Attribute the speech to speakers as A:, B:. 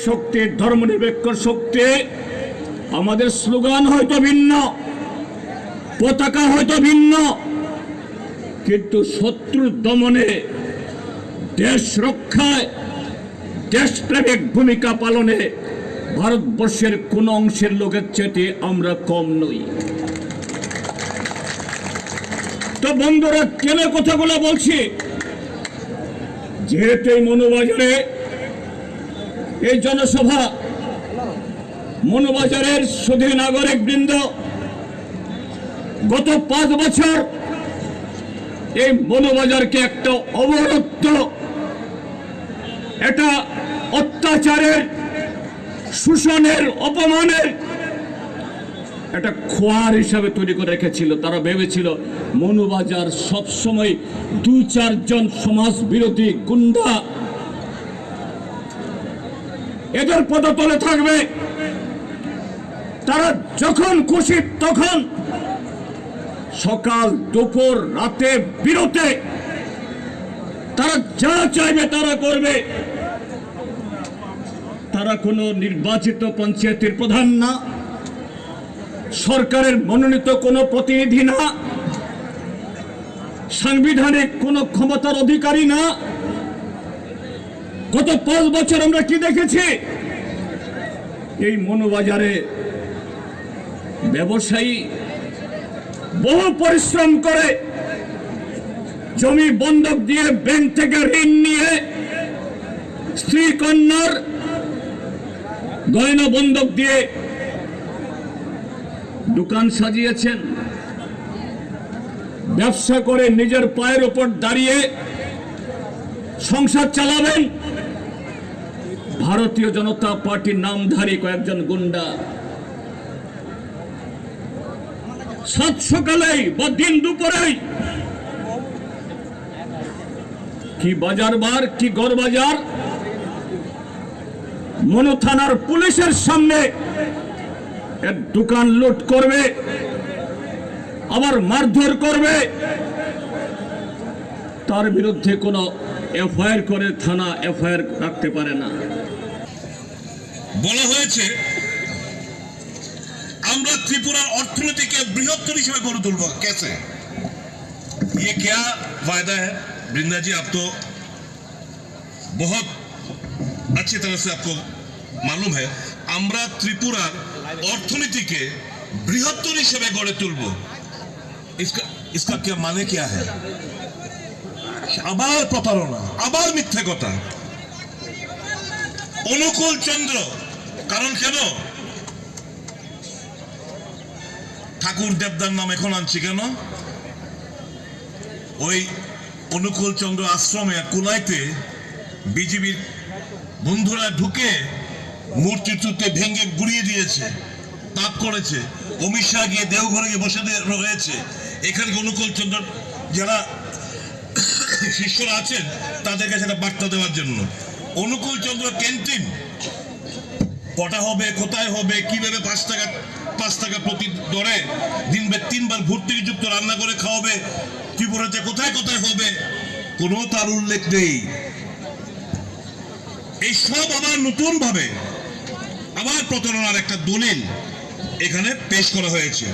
A: শক্তি, ধর্মনিরপেক্ষ শক্তি। আমাদের স্লোগান হয়তো ভিন্ন, পতাকা হয়তো ভিন্ন, কিন্তু শত্রু দমনে, দেশ রক্ষায়, দেশপ্রেমিক ভূমিকা পালনে ভারতবর্ষের কোন অংশের লোকের চেয়ে আমরা কম নই। তো বন্ধুরা, কেন কথাগুলো বলছি? যেহেতু এই মনোবাজারে এই জনসভা, মনোবাজারের সুধী নাগরিক বৃন্দ গত 5 বছর এই মনোবাজারকে একটা অবরুদ্ধ, এটা অত্যাচারের, শোষণের, অপমানের একটা খোয়ার হিসাবে তৈরি করে রেখেছিল। তারা ভেবেছিল মনোবাজার সবসময় 2-4 জন সমাজ বিরোধী গুন্ডা এদের পদতলে থাকবে। তারা যখন খুশি তখন সকাল, দুপুর, রাতে, বিরতে তারা যা চাইবে তারা করবে। তারা কোনো নির্বাচিত পঞ্চায়েতের প্রধান না, সরকারের মনোনীত কোনো প্রতিনিধি না, সাংবিধানিক কোনো ক্ষমতার অধিকারী না। গত 5 বছর আমরা কি দেখেছি? এই মনোবাজারে ব্যবসায়ী বহু পরিশ্রম করে জমি বন্ধক দিয়ে, ব্যাংক থেকে ঋণ নিয়ে, স্ত্রী কন্যার গয়না বন্ধক দিয়ে দোকান সাজিয়েছেন, ব্যবসা করে নিজের পায়ের উপর দাঁড়িয়ে সংসার চালাবেন। ভারতীয় জনতা পার্টির নামধারী কয়েকজন গুন্ডা সাত সকালেই বা দিন দুপুরেই কি বাজার বার, কি গড় বাজার, মনো থানার পুলিশের সামনে এক দোকান লুট করবে, আবার মারধর করবে। তার বিরুদ্ধে কোনো এফআইআর করে থানা এফআইআর রাখতে পারে না।
B: বলা হয়েছে আমরা ত্রিপুরার অর্থনীতিকে বৃহত্তর হিসেবে গড়ে তুলব। कैसे? ये क्या वायदा है बृंदा जी? आप तो बहुत अच्छी तरह से आपको मालूम है। আমরা ত্রিপুরার অর্থনীতিকে বৃহত্তর হিসেবে গড়ে তুলব। इसका क्या माने क्या है? আবার প্রতারণা, আবার মিথ্যে কথা। অনুকূল চন্দ্র, কারণ কেন ঠাকুর দেবদার নাম এখন আনছি কেন? ওই অনুকূল চন্দ্র আশ্রমে কুলাইতে বিজেপির বন্ধুরা ঢুকে মূর্তি টুর্তি ভেঙে গুড়িয়ে দিয়েছে, তাপ করেছে। অমিত শাহ গিয়ে দেওঘরে গিয়ে বসে রয়েছে। এখানে অনুকূল চন্দ্র যারা শিষ্যরা আছেন তাদের কাছে একটা বার্তা দেওয়ার জন্য। অনুকূল চন্দ্র ক্যান্টিন কটা হবে, কোথায় হবে, কিভাবে 5 টাকা প্রতি দরে দিনবে 3 বার ভর্তুকিযুক্ত রান্না করে খাওয়াবে, ত্রিপুরাতে কোথায় কোথায় হবে, কোনো তার উল্লেখ নেই। এই সব আবার নতুন ভাবে আবার প্রতারণার একটা দলিল এখানে পেশ করা হয়েছে।